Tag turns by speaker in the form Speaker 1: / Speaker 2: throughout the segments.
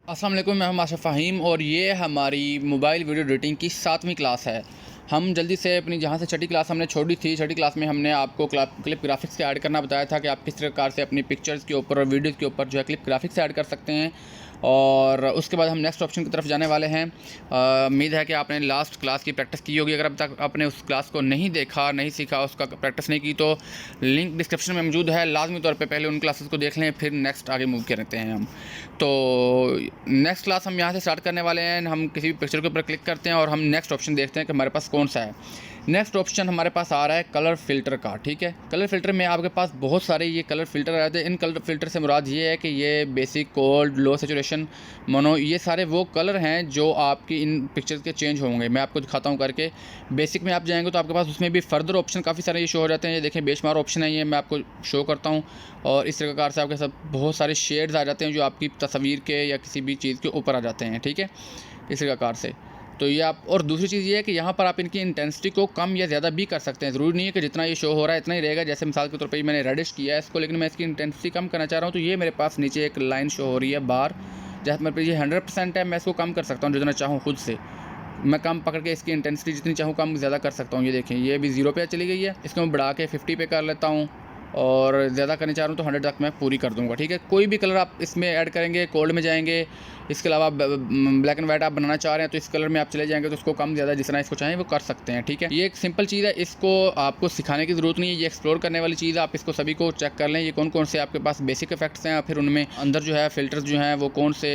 Speaker 1: अस्सलाम वालेकुम, मैं हूं आसिफ फ़हीम और ये हमारी मोबाइल वीडियो एडिटिंग की 7वीं क्लास है। हम जल्दी से अपनी जहाँ से छठी क्लास हमने छोड़ी थी, छठी क्लास में हमने आपको क्लिप ग्राफिक्स के ऐड करना बताया था कि आप किस प्रकार से अपनी पिक्चर्स के ऊपर और वीडियोज़ के ऊपर जो है क्लिप ग्राफिक्स ऐड कर सकते हैं। और उसके बाद हम नेक्स्ट ऑप्शन की तरफ जाने वाले हैं। उम्मीद है कि आपने लास्ट क्लास की प्रैक्टिस की होगी। अगर अब तक आपने उस क्लास को नहीं देखा, नहीं सीखा, उसका प्रैक्टिस नहीं की तो लिंक डिस्क्रिप्शन में मौजूद है। लाजमी तौर पे पहले उन क्लासेस को देख लें, फिर नेक्स्ट आगे मूव करते हैं हम। तो नेक्स्ट क्लास हम यहाँ से स्टार्ट करने वाले हैं। हम किसी भी पिक्चर के ऊपर क्लिक करते हैं और हम नेक्स्ट ऑप्शन देखते हैं कि हमारे पास कौन सा है। नेक्स्ट ऑप्शन हमारे पास आ रहा है कलर फ़िल्टर का। ठीक है, कलर फ़िल्टर में आपके पास बहुत सारे ये कलर फ़िल्टर आ जाते हैं। इन कलर फ़िल्टर से मुराद ये है कि ये बेसिक, कोल्ड, लो सैचुरेशन, मोनो, ये सारे वो कलर हैं जो आपकी इन पिक्चर्स के चेंज होंगे। मैं आपको दिखाता हूँ करके। बेसिक में आप जाएंगे तो आपके पास उसमें भी फर्दर ऑप्शन काफ़ी सारे ये शो हो जाते हैं। ये देखें, बेशुमार ऑप्शन है, ये मैं आपको शो करता हूँ। और इस प्रकार से आपके साथ बहुत सारे शेड्स आ जाते हैं जो आपकी तस्वीर के या किसी भी चीज़ के ऊपर आ जाते हैं। ठीक है, इस प्रकार से। तो ये आप, और दूसरी चीज़ ये है कि यहाँ पर आप इनकी इंटेंसिटी को कम या ज़्यादा भी कर सकते हैं। ज़रूरी नहीं है कि जितना ये शो हो रहा है इतना ही रहेगा। जैसे मिसाल के तौर पे मैंने रेडिश किया है इसको, लेकिन मैं इसकी इंटेंसिटी कम करना चाह रहा हूँ तो ये मेरे पास नीचे एक लाइन शो हो रही है बार, जहाँ मेरे पे ये 100% है। मैं इसको कम कर सकता हूँ जितना चाहूँ खुद से। मैं कम पकड़ के इसकी इंटेंसिटी जितनी चाहूँ कम ज़्यादा कर सकता हूँ। ये देखें, ये भी 0 पे चली गई है। इसको मैं बढ़ा के 50 पे कर लेता हूँ और ज़्यादा करना चाह रहा हूँ तो 100 तक मैं पूरी कर दूँगा। ठीक है, कोई भी कलर आप इसमें ऐड करेंगे, कोल्ड में जाएंगे। इसके अलावा ब्लैक एंड वाइट आप बनाना चाह रहे हैं तो इस कलर में आप चले जाएंगे तो उसको कम ज़्यादा जिस तरह इसको चाहें वो कर सकते हैं। ठीक है, ये एक सिंपल चीज़ है, इसको आपको सिखाने की ज़रूरत नहीं है, ये एक्सप्लोर करने वाली चीज़ है। आप इसको सभी को चेक कर लें, ये कौन कौन से आपके पास बेसिक इफेक्ट्स हैं, फिर उनमें अंदर जो है फ़िल्टर्स जो हैं वो कौन से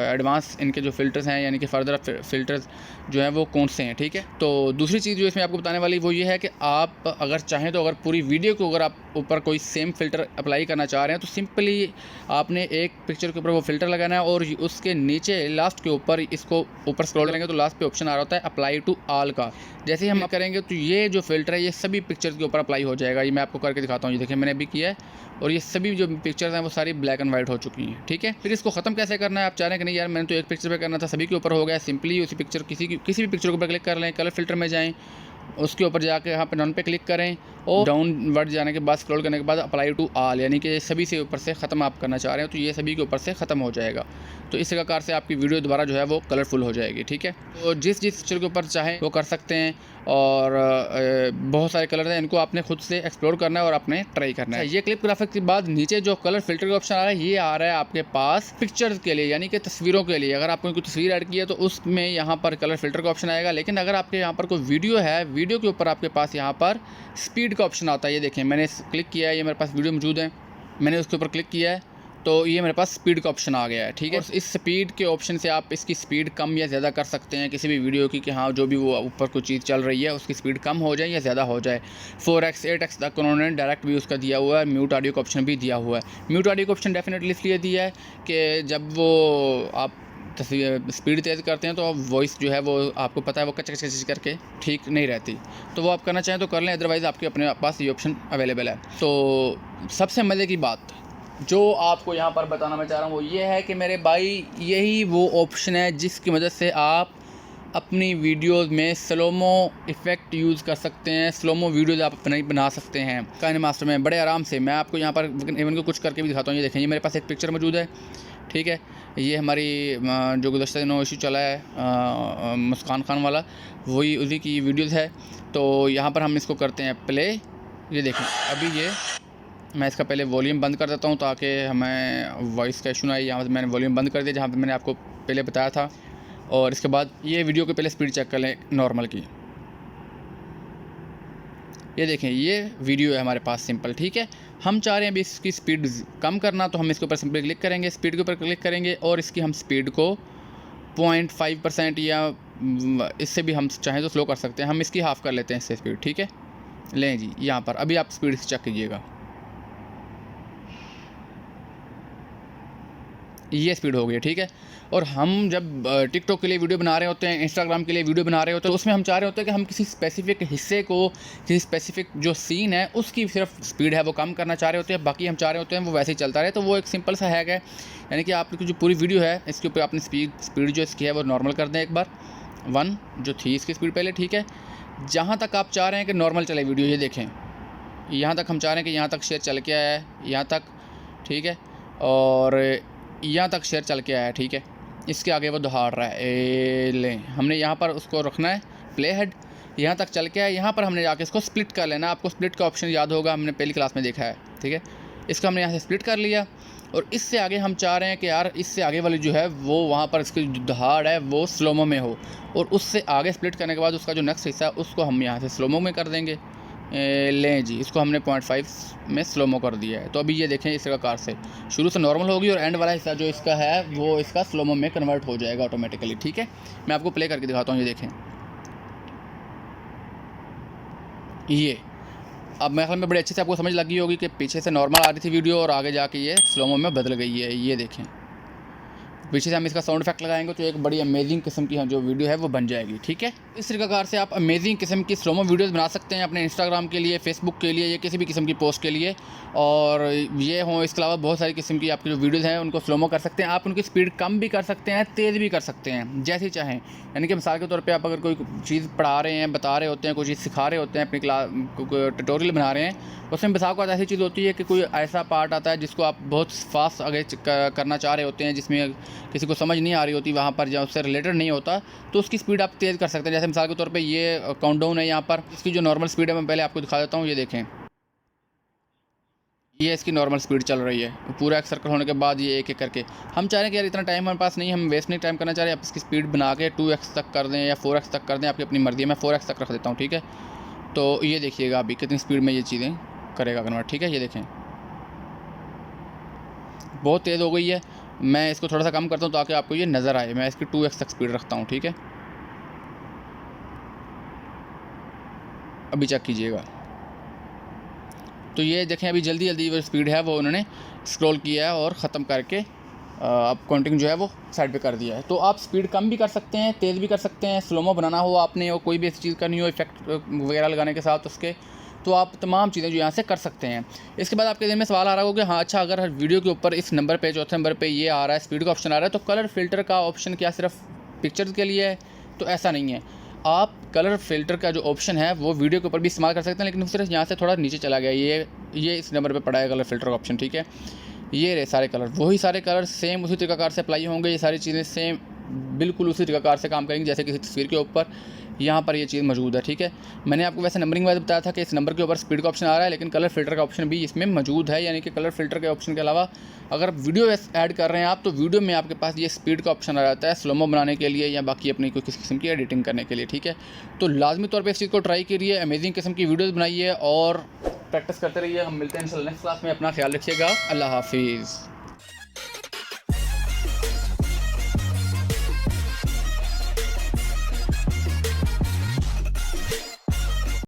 Speaker 1: एडवांस इनके जो फ़िल्टर्स हैं, यानी कि फर्दर फ़िल्टर्स जो हैं वो कौन से हैं। ठीक है, तो दूसरी चीज़ जो इसमें आपको बताने वाली वो ये है कि आप अगर चाहें तो अगर पूरी वीडियो को अगर आप ऊपर कोई सेम फ़िल्टर अप्लाई करना चाह रहे हैं तो सिंपली आपने एक पिक्चर के ऊपर वो फ़िल्टर लगाना है और उसके नीचे लास्ट के ऊपर इसको ऊपर स्क्रॉल करेंगे तो लास्ट पे ऑप्शन आ रहा होता है अप्लाई टू ऑल का। जैसे ही हम करेंगे तो ये जो फ़िल्टर है ये सभी पिक्चर्स के ऊपर अप्लाई हो जाएगा। ये मैं आपको करके दिखाता हूँ। ये देखिए, मैंने अभी किया है और ये सभी जो पिक्चर्स हैं वो सारी ब्लैक एंड वाइट हो चुकी हैं। ठीक है, फिर इसको ख़त्म कैसे करना है? आप चाह रहे हैं कि नहीं यार मैंने तो एक पिक्चर पे करना था, सभी के ऊपर हो गया। सिंपली उसी पिक्चर किसी भी पिक्चर के ऊपर क्लिक कर लें, कलर फ़िल्टर में जाएँ, उसके ऊपर जाके यहाँ पे डन पे क्लिक करें और डाउनवर्ड जाने के बाद स्क्रॉल करने के बाद अप्लाई टू ऑल, यानी कि सभी से ऊपर से ख़त्म आप करना चाह रहे हैं तो ये सभी के ऊपर से ख़त्म हो जाएगा। तो इस प्रकार से आपकी वीडियो दोबारा जो है वो कलरफुल हो जाएगी। ठीक है, तो जिस पिक्चर के ऊपर चाहें वो कर सकते हैं और बहुत सारे कलर हैं, इनको आपने खुद से एक्सप्लोर करना है और आपने ट्राई करना है। ये क्लिप ग्राफिक्स के बाद नीचे जो कलर फिल्टर का ऑप्शन आ रहा है ये आ रहा है आपके पास पिक्चर्स के लिए, यानी कि तस्वीरों के लिए। अगर आपने कोई तस्वीर ऐड की है तो उसमें यहाँ पर कलर फिल्टर का ऑप्शन आएगा। लेकिन अगर आपके यहाँ पर कोई वीडियो है, वीडियो के ऊपर आपके पास यहाँ पर स्पीड का ऑप्शन आता है। ये देखें, मैंने क्लिक किया है, ये मेरे पास वीडियो मौजूद है, मैंने उसके ऊपर क्लिक किया है तो ये मेरे पास स्पीड का ऑप्शन आ गया है। ठीक है, इस स्पीड के ऑप्शन से आप इसकी स्पीड कम या ज़्यादा कर सकते हैं किसी भी वीडियो की, कि हाँ जो भी वो ऊपर कोई चीज़ चल रही है उसकी स्पीड कम हो जाए या ज़्यादा हो जाए। 4x 8x तक उन्होंने डायरेक्ट भी उसका दिया हुआ है। म्यूट ऑडियो का ऑप्शन भी दिया हुआ है। म्यूट ऑडियो का ऑप्शन डेफिनेटली इसलिए दिया है कि जब वो आप स्पीड तेज़ करते हैं तो वॉइस जो है वो आपको पता है वो कच कच कच करके ठीक नहीं रहती, तो वो आप करना चाहें तो कर लें, अदरवाइज़ आपके अपने पास ये ऑप्शन अवेलेबल है। तो सबसे मज़े की बात जो आपको यहाँ पर बताना मैं चाह रहा हूँ वो ये है कि मेरे भाई यही वो ऑप्शन है जिसकी मदद से आप अपनी वीडियोस में स्लोमो इफ़ेक्ट यूज़ कर सकते हैं। स्लोमो वीडियोस आप अपने बना सकते हैं काइनमास्टर में बड़े आराम से। मैं आपको यहाँ पर इवन को कुछ करके भी दिखाता हूँ। ये देखें, ये मेरे पास एक पिक्चर मौजूद है। ठीक है, ये हमारी जो गुज़श्ता दिनों इशू चला है मुस्कान खान वाला, वही उसी की वीडियोज़ है। तो यहाँ पर हम इसको करते हैं प्ले। ये देखें, अभी ये मैं इसका पहले वॉल्यूम बंद कर देता हूँ ताकि हमें वॉइस का इशू ना आए। यहाँ पर मैंने वॉल्यूम बंद कर दिया जहाँ पे मैंने आपको पहले बताया था। और इसके बाद ये वीडियो के पहले स्पीड चेक कर लें नॉर्मल की। ये देखें, ये वीडियो है हमारे पास सिंपल। ठीक है, हम चाह रहे हैं अभी इसकी स्पीड कम करना, तो हम इसके ऊपर सिंपल क्लिक करेंगे, स्पीड के ऊपर क्लिक करेंगे और इसकी हम स्पीड को 0.5% या इससे भी हम चाहें तो स्लो कर सकते हैं। हम इसकी हाफ़ कर लेते हैं इससे स्पीड। ठीक है, लें जी, यहाँ पर अभी आप स्पीड चेक कीजिएगा, ये स्पीड हो गई। ठीक है, और हम जब टिकटॉक के लिए वीडियो बना रहे होते हैं, इंस्टाग्राम के लिए वीडियो बना रहे होते हैं, तो उसमें हम चाह रहे होते हैं कि हम किसी स्पेसिफिक हिस्से को, किसी स्पेसिफिक जो सीन है उसकी सिर्फ स्पीड है वो कम करना चाह रहे होते हैं, बाकी हम चाह रहे होते हैं वो वैसे ही चलता रहे। तो वो एक सिंपल सा हैक है, यानी कि आपकी जो पूरी वीडियो है इसके ऊपर आपने स्पीड जो इसकी है वो नॉर्मल कर दें एक बार, 1 जो थी इसकी स्पीड पहले। ठीक है, जहाँ तक आप चाह रहे हैं कि नॉर्मल चले वीडियो, ये देखें यहाँ तक हम चाह रहे हैं कि यहाँ तक शेयर चल के आया है, यहाँ तक। ठीक है, और यहाँ तक शेयर चल के आया है। ठीक है, इसके आगे वो दहाड़ रहा है, लें हमने यहाँ पर उसको रखना है प्ले हेड, यहाँ तक चल के है, यहाँ पर हमने जाके इसको स्प्लिट कर लेना। आपको स्प्लिट का ऑप्शन याद होगा, हमने पहली क्लास में देखा है, ठीक है। इसको हमने यहाँ से स्प्लिट कर लिया और इससे आगे हम चाह रहे हैं कि यार इससे आगे वाली जो है वो वहाँ पर इसकी जो दहाड़ है वो स्लोमो में हो, और उससे आगे स्प्लिट करने के बाद उसका जो नेक्स्ट हिस्सा है उसको हम यहाँ से स्लोमो में कर देंगे। लें जी, इसको हमने 0.5 में स्लोमो कर दिया है। तो अभी ये देखें इस प्रकार से शुरू से नॉर्मल होगी और एंड वाला हिस्सा जो इसका है वो इसका स्लोमो में कन्वर्ट हो जाएगा ऑटोमेटिकली, ठीक है। मैं आपको प्ले करके दिखाता हूँ, ये देखें। ये अब मेरे ख्याल में बड़ी अच्छे से आपको समझ लगी होगी कि पीछे से नॉर्मल आ रही थी वीडियो और आगे जाके ये स्लोमो में बदल गई है। ये देखें, पीछे से हम इसका साउंड इफेक्ट लगाएंगे तो एक बड़ी अमेजिंग किस्म की जो वीडियो है वो बन जाएगी, ठीक है। इस प्रकार से आप अमेजिंग किस्म की स्लोमो वीडियोस बना सकते हैं अपने इंस्टाग्राम के लिए, फेसबुक के लिए, या किसी भी किस्म की पोस्ट के लिए। और ये हो, इसके अलावा बहुत सारी किस्म की आपकी जो वीडियोस हैं उनको स्लोमो कर सकते हैं। आप उनकी स्पीड कम भी कर सकते हैं, तेज़ भी कर सकते हैं, जैसे चाहें। यानी कि मिसाल के तौर पर आप अगर कोई चीज़ पढ़ा रहे हैं, बता रहे होते हैं, कोई चीज़ सिखा रहे होते हैं, अपनी क्लास ट्यूटोरियल बना रहे हैं, उसमें मिसाल को ऐसी चीज़ होती है कि कोई ऐसा पार्ट आता है जिसको आप बहुत फास्ट आगे करना चाह रहे होते हैं, जिसमें किसी को समझ नहीं आ रही होती वहाँ पर, या उससे रिलेटेड नहीं होता, तो उसकी स्पीड आप तेज़ कर सकते हैं। जैसे मिसाल के तौर पे ये काउंटडाउन है, यहाँ पर इसकी जो नॉर्मल स्पीड है मैं पहले आपको दिखा देता हूँ। ये देखें, ये इसकी नॉर्मल स्पीड चल रही है। पूरा एक सर्कल होने के बाद ये एक एक करके हम चाह रहे हैं कि यार इतना टाइम हमारे पास नहीं, हम वेस्ट नहीं टाइम करना चाह रहे हैं। आप इसकी स्पीड बना के 2x तक कर दें या 4x तक कर दें, आपकी अपनी मर्ज़ी है। मैं 4x तक रख देता हूँ, ठीक है। तो ये देखिएगा अभी कितनी स्पीड में ये चीज़ें करेगा कन्वर्ट, ठीक है। ये देखें बहुत तेज़ हो गई है। मैं इसको थोड़ा सा कम करता हूँ ताकि आपको ये नज़र आए। मैं इसकी 2x तक स्पीड रखता हूँ, ठीक है। अभी चेक कीजिएगा, तो ये देखें अभी जल्दी जल्दी वो स्पीड है वो उन्होंने स्क्रॉल किया है और ख़त्म करके अब काउंटिंग जो है वो साइड पे कर दिया है। तो आप स्पीड कम भी कर सकते हैं, तेज़ भी कर सकते हैं। स्लोमो बनाना हो आपने और कोई भी ऐसी चीज़ करनी हो इफेक्ट वगैरह लगाने के साथ उसके, तो आप तमाम चीज़ें जो यहाँ से कर सकते हैं। इसके बाद आपके दिल में सवाल आ रहा होगा कि हाँ अच्छा, अगर वीडियो के ऊपर इस नंबर पे, चौथे नंबर पे ये आ रहा है, स्पीड का ऑप्शन आ रहा है, तो कलर फिल्टर का ऑप्शन क्या सिर्फ पिक्चर्स के लिए है? तो ऐसा नहीं है। आप कलर फिल्टर का जो ऑप्शन है वो वीडियो के ऊपर भी इस्तेमाल कर सकते हैं, लेकिन सिर्फ यहाँ से थोड़ा नीचे चला गया। ये इस नंबर पे पड़ा है कलर फिल्टर का ऑप्शन, ठीक है। ये रहे सारे कलर, वही सारे कलर सेम उसी तरीक़ाकार से अप्लाई होंगे। ये सारी चीज़ें सेम बिल्कुल उसी तरीक़ाकार से काम करेंगी जैसे किसी तस्वीर के ऊपर यहाँ पर ये चीज़ मौजूद है, ठीक है। मैंने आपको वैसे नंबरिंग वाइज बताया था कि इस नंबर के ऊपर स्पीड का ऑप्शन आ रहा है, लेकिन कलर फिल्टर का ऑप्शन भी इसमें मौजूद है। यानी कि कलर फिल्टर के ऑप्शन के अलावा अगर वीडियो ऐड कर रहे हैं आप, तो वीडियो में आपके पास ये स्पीड का ऑप्शन आ जाता है स्लोमो बनाने के लिए या बाकी अपनी कोई किसी किस्म की एडिटिंग करने के लिए, ठीक है। तो लाजमी तौर पर इस चीज़ को ट्राई करिए, अमेजिंग किस्म की वीडियोज़ बनाइए और प्रैक्टिस करते रहिए। हम मिलते हैं इंशाल्लाह नेक्स्ट क्लास में। अपना ख्याल रखिएगा। अल्लाह हाफिज़।